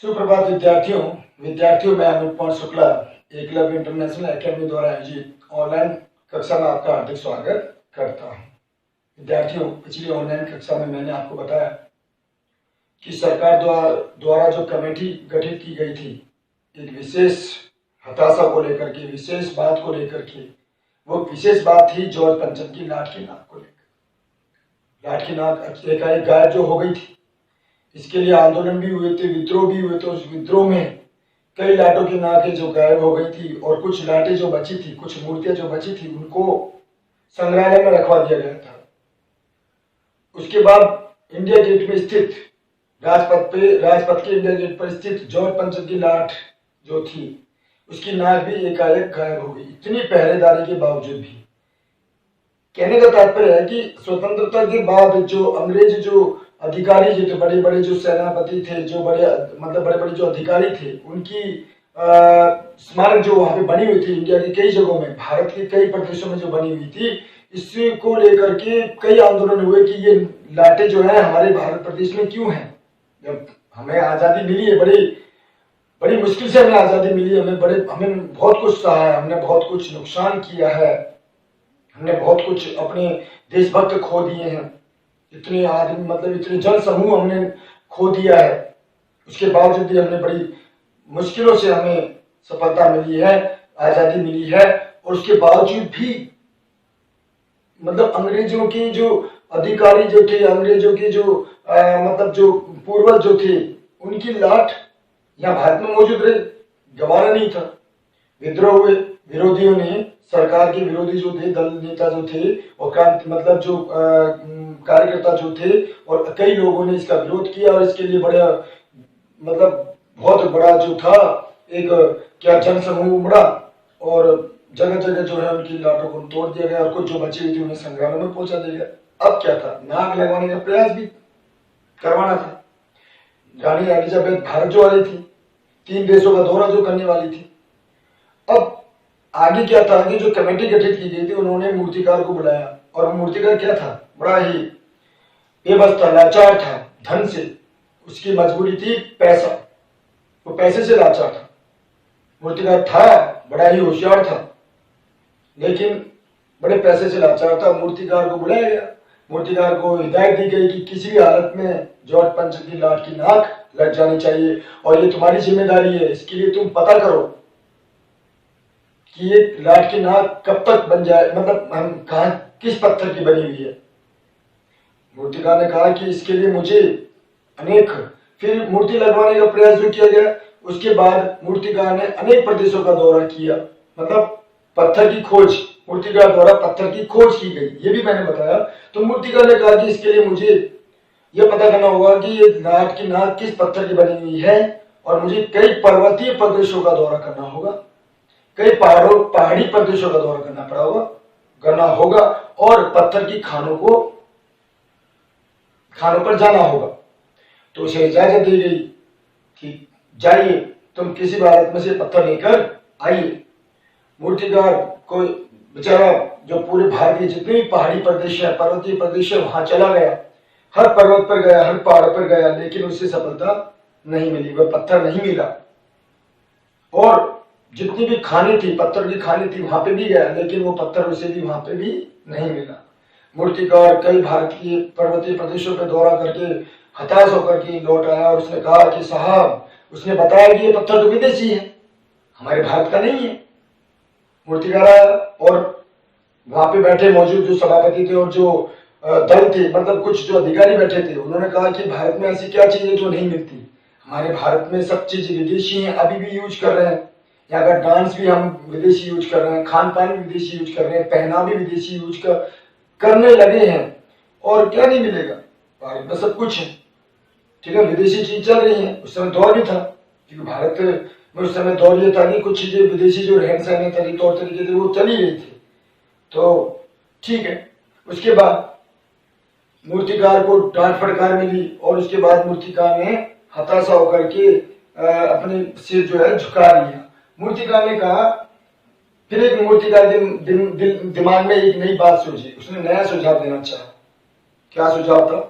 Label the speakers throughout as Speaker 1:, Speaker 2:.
Speaker 1: सुप्रभात विद्यार्थियों। मैं अमित कुमार शुक्ला एकलव्य इंटरनेशनल एकेडमी द्वारा आयोजित ऑनलाइन कक्षा में आपका हार्दिक स्वागत करता हूं। विद्यार्थियों, पिछली ऑनलाइन कक्षा में मैंने आपको बताया कि सरकार द्वारा जो कमेटी गठित की गई थी एक विशेष हताशा को लेकर के, विशेष बात को लेकर के। वो विशेष बात थी जॉर्ज पंचम की लाट की नाक को लेकर। लाट की नाक एकाएक गायब जो हो गई थी, इसके लिए आंदोलन भी हुए थे, विद्रोह भी हुए थे। उस विद्रोह में कई लाटों की नाकें जो गायब हो गई थी और कुछ लाटें जो बची थी, कुछ मूर्तियां जो बची थी, उनको संग्रहालय में रखवा दिया गया था। उसके बाद इंडिया गेट में स्थित राजपथ के इंडिया गेट पर स्थित जॉर्ज पंचम की लाट जो थी, उसकी नाक भी एकाएक गायब हो गई, इतनी पहरेदारी के बावजूद भी। कहने का तात्पर्य है कि स्वतंत्रता के बाद जो अंग्रेज जो अधिकारी जो थे, बड़े बड़े जो सेनापति थे, जो बड़े बड़े जो अधिकारी थे, उनकी स्मारक जो वहां पे बनी हुई थी इंडिया की कई जगहों में, भारत के कई प्रदेशों में जो बनी हुई थी, इसको लेकर के कई आंदोलन हुए कि ये लाटें जो है हमारे भारत प्रदेश में क्यों हैं। जब हमें आजादी मिली है, बड़ी मुश्किल से हमें आजादी मिली है, हमें बहुत कुछ सहा है, हमने बहुत कुछ नुकसान किया है, हमने बहुत कुछ अपने देशभक्त खो दिए हैं, इतने आदमी इतने जन समूह हमने खो दिया है। उसके बावजूद भी हमने बड़ी मुश्किलों से हमें सफलता मिली है, आजादी मिली है। और उसके बावजूद भी अंग्रेजों के जो अधिकारी जो थे, अंग्रेजों के जो जो पूर्वज जो थे, उनकी लाट यहाँ भारत में मौजूद रही, गवारा नहीं था। विद्रोह हुए, विरोधियों ने, सरकार के विरोधी जो थे, दल नेता जो थे और क्रांति जो कार्यकर्ता जो थे, और कई लोगों ने इसका विरोध किया और इसके लिए बड़ा बहुत बड़ा जो था एक क्या जन समूह उमड़ा और जगह जगह जो है उनकी लाटों को तोड़ दिया गया और कुछ जो बची हुई थी उन्हें संग्रहालय में पहुंचा दिया गया। अब क्या था, नाक लगवाने का प्रयास भी करवाना था। रानी एलिजाबेथ भारत जो आ रही थी, 3 देशों का दौरा जो करने वाली थी। अब आगे क्या था, आगे जो कमेटी गठित की गई थी, उन्होंने मूर्तिकार को बुलाया और मूर्तिकार क्या था, बड़ा ही बेबस था, लाचार था धन से। उसकी मजबूरी थी पैसा, वो पैसे से लाचार था। मूर्तिकार था, बड़ा ही होशियार था, लेकिन बड़े पैसे से लाचार था। मूर्तिकार को बुलाया गया, मूर्तिकार को हिदायत दी गई कि किसी भी हालत में जॉर्ज पंचम की लाट की नाक लग जानी चाहिए और ये तुम्हारी जिम्मेदारी है। इसके लिए तुम पता करो कि ये लाट की नाक कब तक बन जाए, हम कहा किस पत्थर की बनी हुई है। मूर्तिकार ने कहा कि इसके लिए मुझे फिर मूर्ति लगवाने का प्रयास जो किया गया। उसके बाद मूर्तिकार ने अनेक प्रदेशों का दौरा किया, पत्थर की खोज, मूर्तिकार द्वारा पत्थर की खोज की गई, ये भी मैंने बताया। तो मूर्तिकार ने कहा कि इसके लिए मुझे यह पता करना होगा कि ये लाट की नाक किस पत्थर की बनी हुई है और मुझे कई पर्वतीय प्रदेशों का दौरा करना होगा, कई पहाड़ी प्रदेशों का दौरा करना होगा और पत्थर की खानों पर जाना होगा। तो उसे इजाजत दी गई कि जाइए, तुम किसी भी हालत में से पत्थर लेकर आइए। मूर्तिकार को बेचारा जो पूरे भारत के जितने भी पहाड़ी प्रदेश है, पर्वतीय प्रदेश है, वहां चला गया, हर पर्वत पर गया, हर पहाड़ पर गया, लेकिन उसे सफलता नहीं मिली, वह पत्थर नहीं मिला। और जितनी भी खानी थी, पत्थर की खानी थी, वहां पे भी गया, लेकिन वो पत्थर उसे भी वहां पे भी नहीं मिला। मूर्तिकार कई भारत के पर्वतीय प्रदेशों पे दौरा करके हताश होकर के लौट आया और उसने कहा कि साहब, उसने बताया कि ये पत्थर तो विदेशी है, हमारे भारत का नहीं है। मूर्तिकार आया और वहां पे बैठे मौजूद जो सभापति थे और जो दल थे, कुछ जो अधिकारी बैठे थे, उन्होंने कहा कि भारत में ऐसी क्या चीज है जो नहीं मिलती, हमारे भारत में सब चीज विदेशी है, अभी भी यूज कर रहे हैं। यहाँ का डांस भी हम विदेशी यूज कर रहे हैं, खान पान भी विदेशी यूज कर रहे हैं, पहनावे भी विदेशी यूज करने लगे हैं। और क्या नहीं मिलेगा, भारत में सब कुछ है, ठीक है, विदेशी चीज चल रही है। उस समय दौर भी था, क्योंकि भारत में उस समय दौर ये था कि कुछ चीजें विदेशी जो रहन सहन तौर तरीके थे वो चली रही थी, तो ठीक है। उसके बाद मूर्तिकार को डांट फटकार मिली और उसके बाद मूर्तिकार ने हताशा होकर के अपने सिर जो है झुका लिया। मूर्तिकार ने कहा, फिर एक मूर्तिकार के दिमाग में एक नई बात सूझी, उसने नया सुझाव देना चाहा। क्या सुझाव था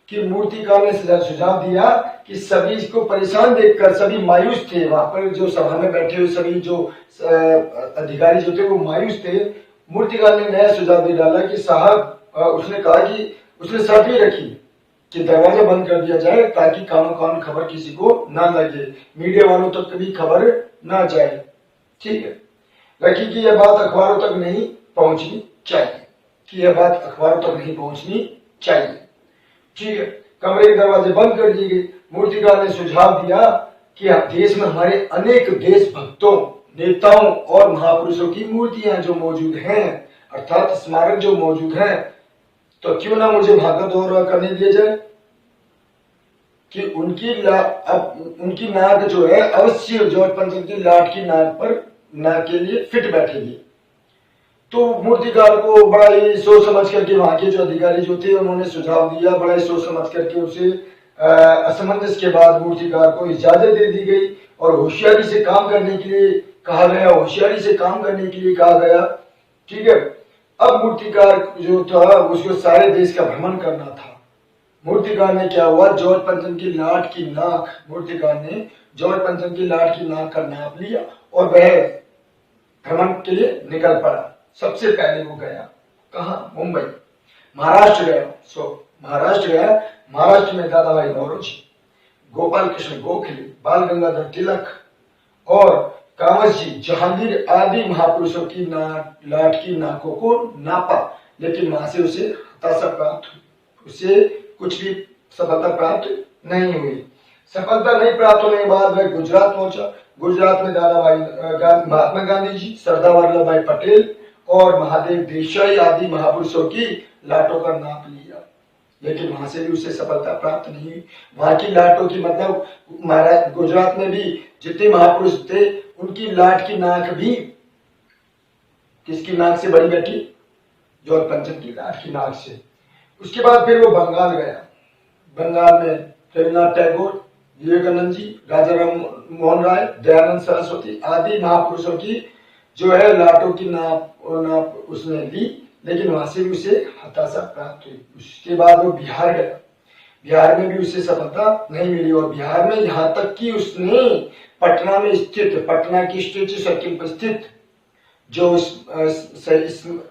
Speaker 1: कि मूर्तिकार ने सुझाव दिया कि सभी इसको परेशान देखकर सभी मायूस थे। वहां पर जो सभा में बैठे हुए सभी जो अधिकारी जो थे वो मायूस थे। मूर्तिकार ने नया सुझाव दे डाला कि साहब, उसने कहा कि उसने शर्त भी रखी कि दरवाजा बंद कर दिया जाए ताकि कानो कान खबर किसी को ना लगे, मीडिया वालों तक कभी खबर ना जाए। ठीक है, रखी कि यह बात अखबारों तक नहीं पहुंचनी चाहिए, कि यह बात अखबारों तक नहीं पहुंचनी चाहिए। ठीक है, कमरे के दरवाजे बंद कर दिए गए। मूर्तिकार ने सुझाव दिया कि देश में हमारे अनेक देशभक्तों, नेताओं और महापुरुषों की मूर्तियां जो मौजूद हैं, अर्थात स्मारक जो मौजूद हैं, तो क्यों ना मुझे भागा दौरा करने दिया जाए कि उनकी नाक जो है अवश्य जॉर्ज पंचम की लाट की नाक के लिए फिट बैठेगी। तो मूर्तिकार को बड़ा ही सोच समझ करके वहां के जो अधिकारी जो थे उन्होंने सुझाव दिया, बड़ा ही सोच समझ करके उसे असमंजस के बाद मूर्तिकार को इजाजत दे दी गई और होशियारी से काम करने के लिए कहा गया, होशियारी से काम करने के लिए कहा गया। ठीक है, अब मूर्तिकार जो था उसको सारे देश का भ्रमण करना था। मूर्तिकार ने क्या हुआ, जॉर्ज पंचम की लाट की नाक, मूर्तिकार ने जॉर्ज पंचम की लाट की नाक का नाप लिया और वह भ्रमण के लिए निकल पड़ा। सबसे पहले वो गया कहा, मुंबई, महाराष्ट्र गया। महाराष्ट्र गया। महाराष्ट्र में दादा भाई नौरोजी, गोपाल कृष्ण गोखले, बाल गंगाधर तिलक और कामत जी, जहांगीर आदि महापुरुषों की लाट की नाकों को नापा, लेकिन वहां से उसे हताशा प्राप्त हुई, उसे कुछ भी सफलता प्राप्त नहीं हुई। सफलता नहीं प्राप्त होने के बाद वह गुजरात पहुंचा। गुजरात में दादा भाई महात्मा गांधी जी, सरदार वल्लभ भाई पटेल और महादेव देसाई आदि महापुरुषों की लाटों का नाप लिया, लेकिन वहां से भी उसे सफलता प्राप्त नहीं हुई। वहां की लाटों की मतलब महाराज गुजरात में भी जितने महापुरुष थे उनकी लाट की नाक भी किसकी नाक से बड़ी बैठी, जॉर्ज पंचम की लाट की नाक से। उसके बाद फिर वो बंगाल गया। बंगाल में रविन्द्रनाथ टैगोर, विवेकानंद जी, राजा राम मोहन राय, दयानंद सरस्वती आदि महापुरुषों की जो है लाटों की नाप उसने ली, लेकिन वहां से भी उसे हताशा प्राप्त हुई। उसके बाद वो बिहार गया। बिहार में भी उसे सफलता नहीं मिली और बिहार में यहाँ तक कि उसने पटना में स्थित, पटना की स्टेचू सर्किल पर स्थित जो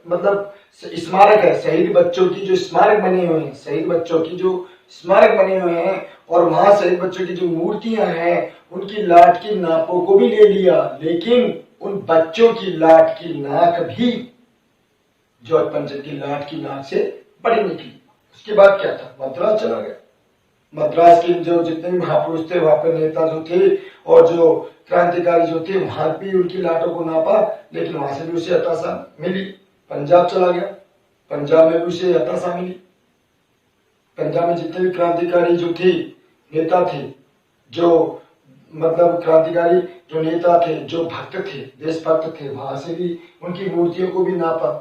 Speaker 1: मतलब स्मारक है, शहीद बच्चों की जो स्मारक बने हुए हैं, शहीद बच्चों की जो स्मारक बने हुए हैं और वहां शहीद बच्चों की जो मूर्तियां हैं उनकी लाट की नापों को भी ले लिया, लेकिन उन बच्चों की लाट की नाक भी जॉर्ज पंचम की लाट की नाक से बड़ी निकली। उसके बाद क्या था, मद्रास चला गया। मद्रास के जो जितने महापुरुष थे, वहां पर नेता जो थे और जो क्रांतिकारी जो थे, वहां भी उनकी लाटों को नापा, लेकिन वहां से भी उसे हताशा मिली। पंजाब चला गया। पंजाब में भी उसे हताशा मिली। पंजाब में जितने भी क्रांतिकारी जो थे, नेता थे, जो मतलब क्रांतिकारी जो नेता थे, जो भक्त थे, देशभक्त थे, वहां से भी उनकी मूर्तियों को भी नापा,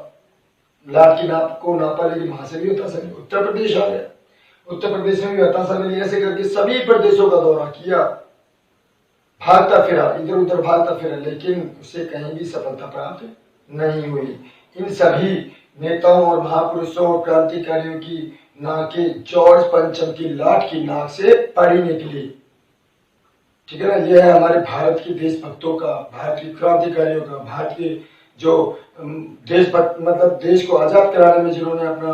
Speaker 1: लाट की नाप को नापा, लेकिन वहां से भी हताशा मिली। उत्तर प्रदेश आ गया। उत्तर प्रदेश में भी हताशा मिली। ऐसे करके सभी प्रदेशों का दौरा किया, भागता फिरा, इधर उधर भागता फिरा, लेकिन उसे कहीं भी सफलता प्राप्त नहीं हुई। इन सभी नेताओं और महापुरुषों और क्रांतिकारियों की नाकें जॉर्ज पंचम की लाट की नाक से बड़ी निकली। ठीक है ना, यह है हमारे भारत के देशभक्तों का, भारत के क्रांतिकारियों का, भारत के जो देशभक्त मतलब देश को आजाद कराने में जिन्होंने अपना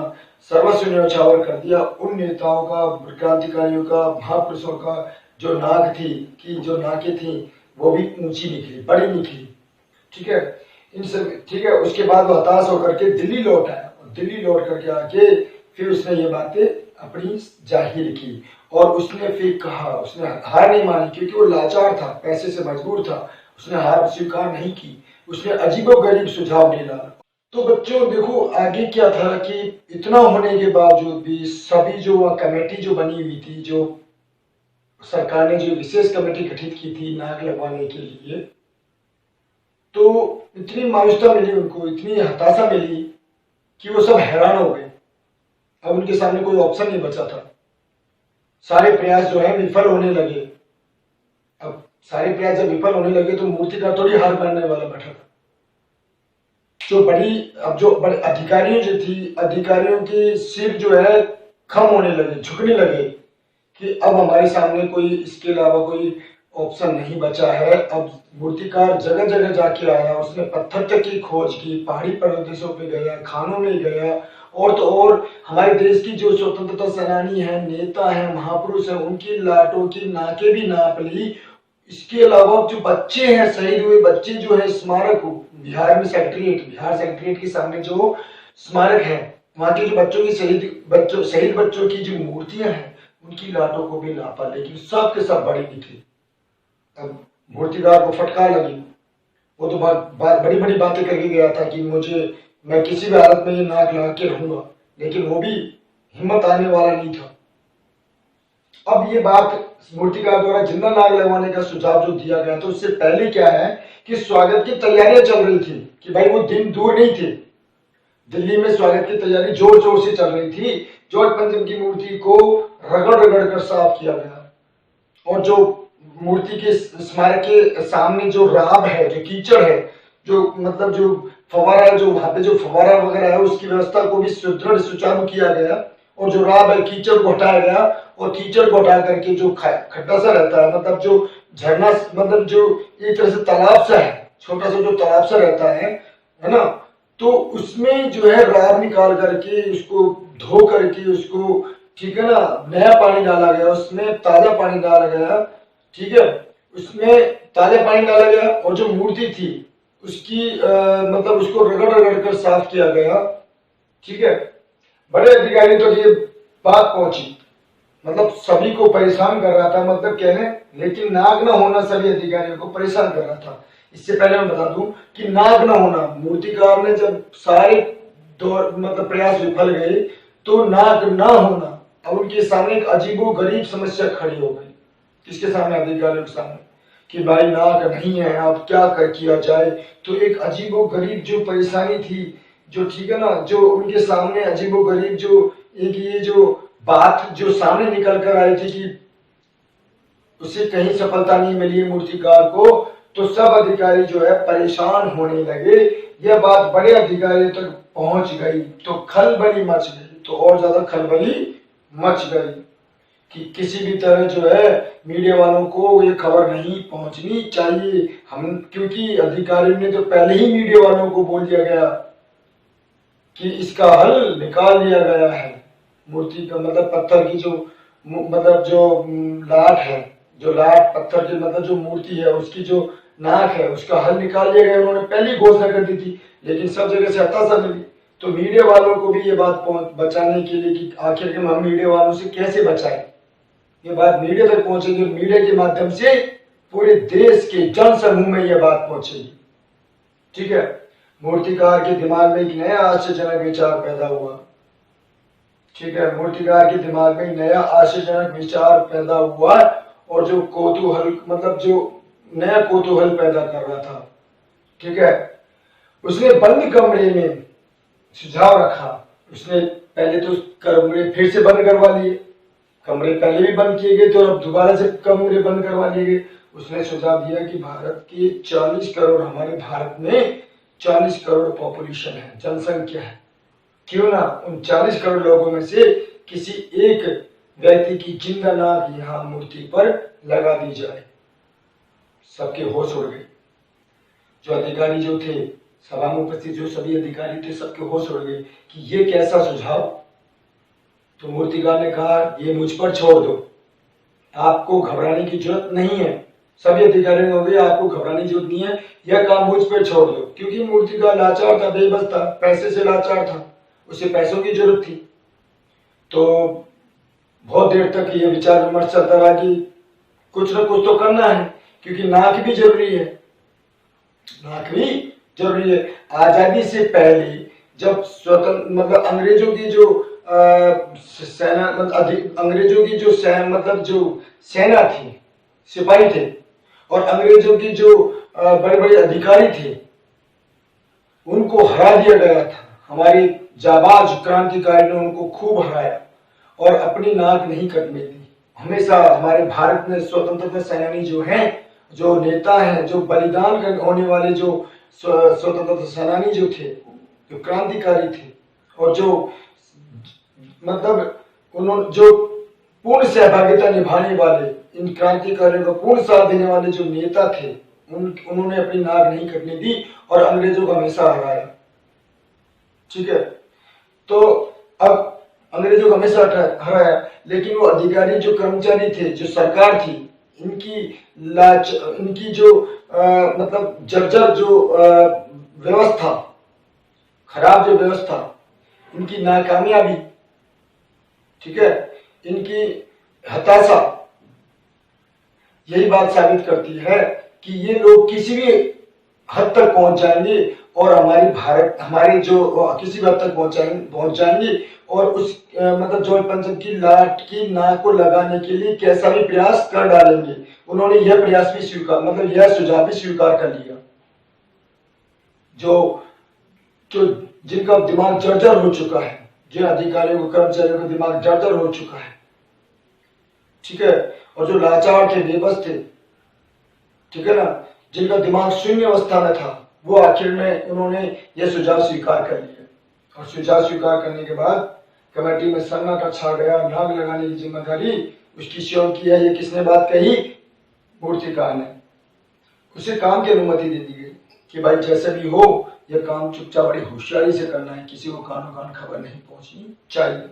Speaker 1: सर्वस्व न्यौछावर कर दिया, उन नेताओं का, क्रांतिकारियों का, महापुरुषों का जो नाक थी, कि जो नाकें थी वो भी ऊंची निकली, बड़ी निकली। ठीक है, इन सब ठीक है। उसके बाद वो हताश होकर के दिल्ली लौट आया और दिल्ली लौट करके आके फिर उसने ये बातें अपनी जाहिर की और उसने फिर कहा, उसने हार नहीं मानी, क्योंकि वो लाचार था, पैसे से मजबूर था, उसने हार स्वीकार नहीं की, उसने अजीबोगरीब सुझाव डाला। तो बच्चों देखो आगे क्या था कि इतना होने के बावजूद भी सभी जो कमेटी जो बनी हुई थी, जो सरकार ने जो विशेष कमेटी गठित की थी नाक लगवाने के लिए, तो इतनी मायूसता मिली उनको, इतनी हताशा मिली कि वो सब हैरान हो गए। अब उनके सामने कोई ऑप्शन नहीं बचा था। सारे प्रयास जो है विफल होने लगे। अब सारे प्रयास जब विफल होने लगे तो मूर्तिकार थोड़ी हार मानने वाला बैठा था। जो बड़ी अब जो बड़े अधिकारियों जो थी, अधिकारियों के सिर जो है खम होने लगे, झुकने लगे कि अब हमारे सामने कोई इसके अलावा कोई ऑप्शन नहीं बचा है। अब मूर्तिकार जगह जगह जाके आया, उसने पत्थर तक की खोज की, पहाड़ी प्रदेशों पे गया, खानों में गया, और तो और हमारे देश की जो स्वतंत्रता सेनानी है, नेता है, महापुरुष है, उनकी लाटों की नाकें भी नाप ली। इसके अलावा जो बच्चे हैं, शहीद हुए बच्चे जो है, स्मारक बिहार में सेक्रेटरिएट, बिहार सेक्रेटरिएट के सामने जो स्मारक है, वहां के जो बच्चों की शहीद बच्चों की जो मूर्तियां हैं, उनकी लाटों को भी नापा, लेकिन सब के सब बड़ी निकली। अब मूर्तिकार को फटकार लगी, वो तो बड़ी बड़ी बातें करके गया था कि मैं किसी भी हालत में ये नाक लगा के रहूंगा, लेकिन वो भी हिम्मत आने वाला नहीं था। अब ये बात मूर्तिकार द्वारा जिंदा नाग लगवाने का सुझाव जो दिया गया, तो उससे पहले क्या है कि स्वागत की तैयारियां चल रही थी, कि भाई वो दिन दूर नहीं थे। दिल्ली में स्वागत की तैयारी जोर जोर से चल रही थी। जॉर्ज पंचम की मूर्ति को रगड़ रगड़ कर साफ किया गया, और जो मूर्ति के स्मारक के सामने जो राब है, जो कीचड़ है, जो मतलब जो फवारा है, जो वहां पे जो फवारा वगैरह है, उसकी व्यवस्था को भी सुदृढ़ सुचारू किया गया, और जो राब है, कीचड़ को हटाया गया, और कीचड़ को हटा करके जो खड्डा सा रहता है, मतलब जो झरना, मतलब जो एक तरह से तालाब सा है, छोटा सा जो तालाब सा रहता है ना, तो उसमें जो है राब निकाल करके उसको धो करके उसको, ठीक है ना, नया पानी डाला गया, उसमें ताजा पानी डाला गया, ठीक है, उसमें ताजा पानी डाला गया, और जो मूर्ति थी उसकी मतलब उसको रगड़ रगड़ कर साफ किया गया, ठीक है। बड़े अधिकारी तो ये बात पहुंची, मतलब सभी को परेशान कर रहा था, मतलब कहने, लेकिन नाग न होना सभी अधिकारियों को परेशान कर रहा था। इससे पहले मैं बता दूं कि नाग न होना, मूर्तिकार ने जब सारे दौर मतलब प्रयास विफल गए, तो नाग न होना अब उनके सामने एक अजीबो गरीब समस्या खड़ी हो गई। किसके सामने? अधिकारियों के सामने, कि भाई नाग नहीं है, अब क्या कर किया जाए। तो एक अजीबो गरीब जो परेशानी थी, जो, ठीक है ना, जो उनके सामने अजीबो गरीब जो एक ये जो बात जो सामने निकल कर आई थी कि उसे कहीं सफलता नहीं मिली मूर्तिकार को, तो सब अधिकारी जो है परेशान होने लगे। यह बात बड़े अधिकारियों तक पहुंच गई तो खलबली मच गई, तो और ज्यादा खलबली मच गई कि किसी भी तरह जो है मीडिया वालों को ये खबर नहीं पहुंचनी चाहिए। हम, क्योंकि अधिकारियों ने तो पहले ही मीडिया वालों को बोल दिया गया कि इसका हल निकाल लिया गया है। मूर्ति का मतलब पत्थर की जो मतलब जो लाट है, जो लाट पत्थर की मतलब जो मूर्ति है, उसकी जो नाक है, उसका हल निकाल लिया गया। उन्होंने पहली घोषणा कर दी थी, लेकिन सब जगह से हताशा मिली। तो मीडिया वालों को भी ये बात बचाने के लिए कि आखिर हम मीडिया वालों से कैसे बचाएं, ये बात मीडिया तक पहुंचेगी, और मीडिया के माध्यम से पूरे देश के जन समूह में यह बात पहुंचेगी, ठीक है। मूर्तिकार के दिमाग में एक नया आश्चर्यजनक विचार पैदा हुआ, ठीक है। मूर्तिकार के दिमाग में नया आश्चर्यजनक विचार पैदा हुआ, और जो कौतूहल मतलब जो नया कौतूहल पैदा कर रहा था, ठीक है। उसने बंद कमरे में सुझाव रखा। उसने पहले तो कमरे फिर से बंद करवा लिए, कमरे पहले भी बंद किए गए थे और अब दोबारा से कमरे बंद करवा लिए गए। उसने सुझाव दिया कि भारत के 40 करोड़, हमारे भारत में 40 करोड़ पॉपुलेशन है, जनसंख्या है, क्यों ना उन 40 करोड़ लोगों में से किसी एक व्यक्ति की जिंदा नाक यहाँ मूर्ति पर लगा दी जाए। सबके होश उड़ गए। जो अधिकारी जो थे, सभा में उपस्थित जो सभी अधिकारी थे, सबके होश उड़ गए कि ये कैसा सुझाव। तो मूर्तिकार ने कहा, ये मुझ पर छोड़ दो, आपको घबराने की जरूरत नहीं है। सभी अधिकारियों ने कहा, आपको घबराने की जरूरत नहीं है, यह काम मुझ पर छोड़ दो। क्योंकि मूर्तिकार लाचार था, बेबस था, पैसे से लाचार था, उसे पैसों की जरूरत थी। तो बहुत देर तक ये विचार विमर्श चलता रहा कि कुछ ना कुछ तो करना है, क्योंकि नाक भी जरूरी है, नाक भी जरूरी है। आजादी से पहले जब स्वतंत्र मतलब अंग्रेजों की जो सेना मतलब अंग्रेजों की जो मतलब जो सेना थी, सिपाही थे, और अंग्रेजों की जो बड़े बड़े अधिकारी थे, उनको हरा दिया गया था। हमारे जाबाज क्रांतिकारी ने उनको खूब हराया और अपनी नाक नहीं कटने दी। हमेशा हमारे भारत में स्वतंत्रता सेनानी जो हैं, जो नेता हैं, जो बलिदान होने वाले जो स्वतंत्रता सेनानी जो थे, जो क्रांतिकारी थे, और जो मतलब उन्होंने जो पूर्ण सहभागिता निभाने वाले, इन क्रांतिकारियों का पूर्ण साथ देने वाले जो नेता थे, उन्होंने अपनी नाक नहीं कटने दी और अंग्रेजों को हमेशा हराया। ठीक है, तो अब अंग्रेजों को हमेशा हराया, लेकिन वो अधिकारी जो कर्मचारी थे, जो सरकार थी, इनकी जो मतलब जर्जर जो व्यवस्था, खराब जो व्यवस्था, इनकी नाकामयाबी, ठीक है, इनकी हताशा, यही बात साबित करती है कि ये लोग किसी भी हद तक पहुंच जाएंगे और हमारे जो किसी भी हद तक पहुंच जाएंगे और उस मतलब जॉर्ज पंचम की लाट की नाक को लगाने के लिए कैसा भी प्रयास कर डालेंगे। उन्होंने यह प्रयास भी स्वीकार, मतलब यह सुझाव भी स्वीकार कर लिया। जो जिनका दिमाग जर्जर हो चुका है, जिन अधिकारियों को, कर्मचारियों का दिमाग जर्जर हो चुका है, ठीक है, और जो लाचार थे, बेबस थे, ठीक है ना, जिनका दिमाग शून्य अवस्था में था, वो आखिर में उन्होंने यह सुझाव स्वीकार कर लिया। और सुझाव स्वीकार करने के बाद कमेटी में सन्नाटा छा गया। नाग लगाने की जिम्मेदारी उसकी स्वयं की है। ये किसने बात कही? मूर्तिकार ने। उसे काम की अनुमति दे दी गई कि भाई जैसे भी हो, यह काम चुपचाप बड़ी होशियारी से करना है, किसी को कानो कान खबर नहीं पहुंचनी चाहिए।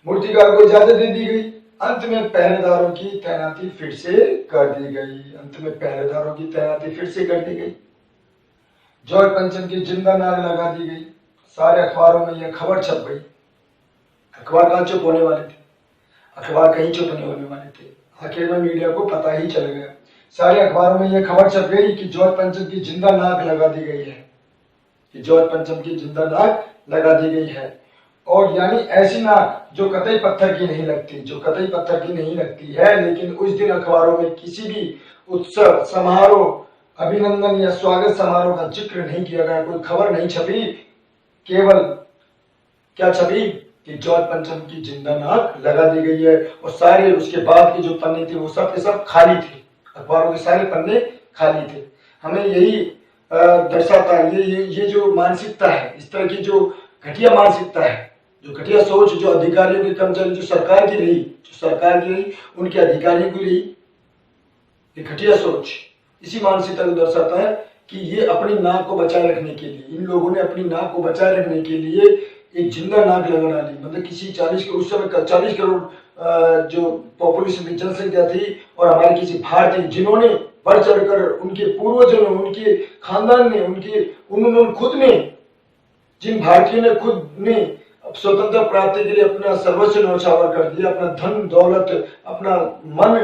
Speaker 1: मूर्तिकार को इजाजत दे दी गई। अंत में पहरेदारों की तैनाती फिर से कर दी गई। जॉर्ज पंचम की जिंदा नाग लगा दी गई। सारे अखबारों में यह खबर छप गई। अखबार कहाँ चुप होने वाले थे? अखबार कहीं चुप नहीं होने वाले थे। आखिर में मीडिया को पता ही चल गया। सारे अखबारों में यह खबर छप गई कि जॉर्ज पंचम की जिंदा नाग लगा दी गई है। और यानी ऐसी नाग जो कतई पत्थर की नहीं लगती है। लेकिन उस दिन अखबारों में किसी भी उत्सव, समारोह, अभिनंदन या स्वागत समारोह का जिक्र नहीं किया गया। कोई खबर नहीं छपी। केवल क्या छपी कि जॉर्ज पंचम की जिंदा नाग लगा दी गई है। और सारे उसके बाद के जो पन्ने थे वो सब के सब खाली थे। अखबारों के सारे पन्ने खाली थे। हमें यही दर्शाता है ये जो मानसिकता है, इस तरह की जो घटिया मानसिकता है, जो घटिया सोच, जो अधिकारियों की, कर्मचारी, जो सरकार की रही, उनके अधिकारियों की रही, ये घटिया सोच इसी मानसिकता को दर्शाता है कि ये अपनी नाक को बचाए रखने के लिए, इन लोगों ने अपनी नाक को बचाए रखने के लिए एक जिंदा नाक लगा डाली। मतलब किसी 40 करोड़ जो पॉपुलेशन की जनसंख्या थी और हमारे किसी भारतीय, जिन्होंने बढ़ चढ़कर, उनके पूर्वजों ने, उनके खानदान ने, उन्होंने खुद ने, जिन भारतीयों ने खुद ने स्वतंत्रता प्राप्ति के लिए अपना सर्वस्व न्यौछावर कर दिया, अपना धन दौलत, अपना मन,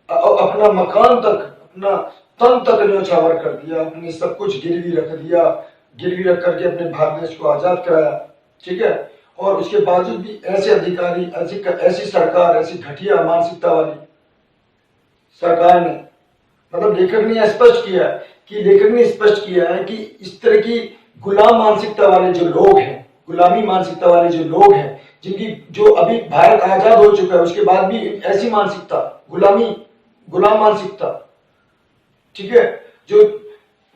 Speaker 1: अपना मकान तक, अपना तन तक न्यौछावर कर दिया, अपने सब कुछ गिरवी रख करके अपने भारत देश को आजाद कराया। ठीक है, और उसके बावजूद भी ऐसे अधिकारी, ऐसी सरकार, ऐसी घटिया मानसिकता वाली सरकार ने, मतलब लेखक ने स्पष्ट किया है कि इस तरह की गुलामी मानसिकता वाले जो लोग हैं, जिनकी, जो अभी भारत आजाद हो चुका है उसके बाद भी ऐसी मानसिकता, गुलाम मानसिकता, ठीक है, जो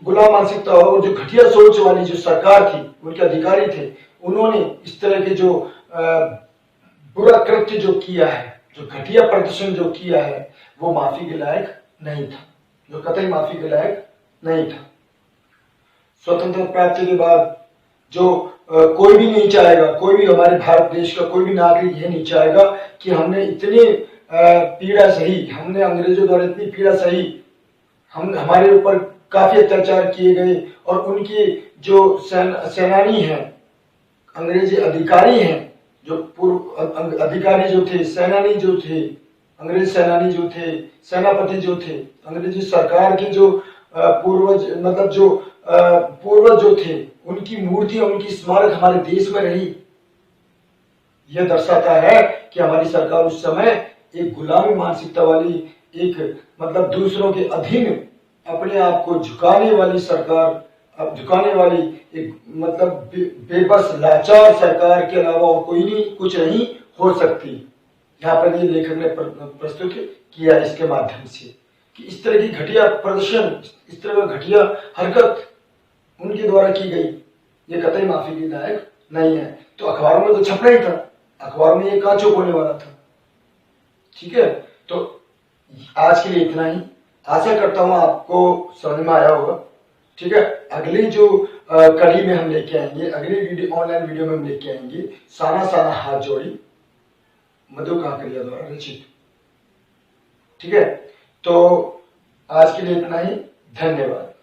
Speaker 1: गुलाम मानसिकता और जो घटिया सोच वाली जो सरकार थी, उनके अधिकारी थे, उन्होंने इस तरह के जो बुरा कृत्य जो किया है, जो घटिया प्रदर्शन जो किया है, वो माफी के लायक नहीं था, जो कतई माफी के लायक नहीं था। स्वतंत्रता प्राप्ति के बाद जो कोई भी नहीं चाहेगा, कोई भी हमारे भारत देश का कोई भी नागरिक ये नहीं चाहेगा कि हमने इतनी पीड़ा सही, हमने अंग्रेजों द्वारा इतनी पीड़ा सही, हमारे ऊपर काफी अत्याचार किए गए, और उनके जो सेनानी हैं, अंग्रेजी अधिकारी हैं, जो पूर्व अधिकारी जो थे, सेनानी जो थे, अंग्रेज सेनानी जो थे, सेनापति जो थे, अंग्रेजी सरकार के जो पूर्वज, मतलब जो पूर्वज जो थे, उनकी मूर्तियां, उनकी स्मारक हमारे देश में रही। यह दर्शाता है कि हमारी सरकार उस समय एक गुलामी मानसिकता वाली, एक मतलब दूसरों के अधीन अपने आप को झुकाने वाली सरकार, अब झुकाने वाली एक मतलब बेबस लाचार सरकार के अलावा और कोई नहीं, कुछ नहीं हो सकती। यहाँ पर ये लेखक ने प्रस्तुत किया इसके माध्यम से कि इस तरह की घटिया प्रदर्शन, इस तरह का घटिया हरकत उनके द्वारा की गई, ये कतई माफी के लायक नहीं है। तो अखबारों में तो छपना ही था, अखबार में ये कहाँ चुप होने वाला था। ठीक है, तो आज के लिए इतना ही। आशा करता हूं आपको समझ में आया होगा। ठीक है, अगली जो कड़ी में हम लेके आएंगे, अगली वीडियो ऑनलाइन वीडियो में हम लेके आएंगे साना साना हाथ जोड़ी, मधु काकड़िया द्वारा रचित। ठीक है, तो आज के लिए इतना ही। धन्यवाद।